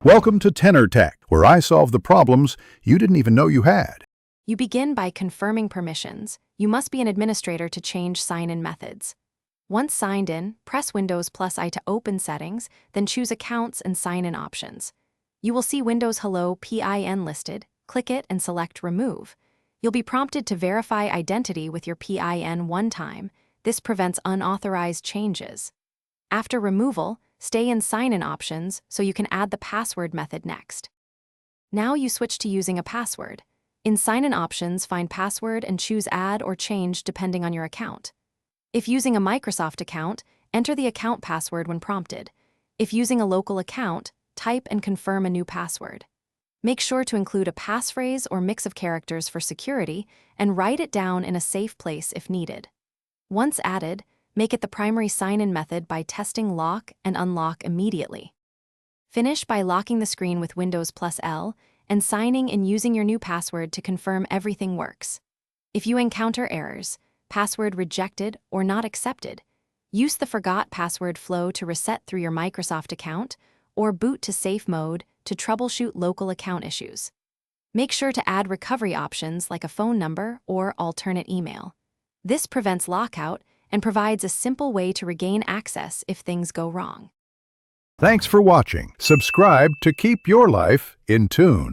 Welcome to Tenor Tech, where I solve the problems you didn't even know you had. You begin by confirming permissions. You must be an administrator to change sign-in methods. Once signed in, press Windows+I to open settings, then choose Accounts and Sign-in options. You will see Windows Hello PIN listed. Click it and select Remove. You'll be prompted to verify identity with your PIN one time. This prevents unauthorized changes. After removal, stay in Sign-in options so you can add the password method next. Now you switch to using a password. In Sign-in options, find Password and choose Add or Change depending on your account. If using a Microsoft account, enter the account password when prompted. If using a local account, type and confirm a new password. Make sure to include a passphrase or mix of characters for security and write it down in a safe place if needed. Once added, make it the primary sign-in method by testing lock and unlock immediately. Finish by locking the screen with Windows+L and signing and using your new password to confirm everything works. If you encounter errors, password rejected or not accepted, use the Forgot Password flow to reset through your Microsoft account or boot to safe mode to troubleshoot local account issues. Make sure to add recovery options like a phone number or alternate email. This prevents lockout and provides a simple way to regain access if things go wrong. Thanks for watching. Subscribe to keep your life in tune.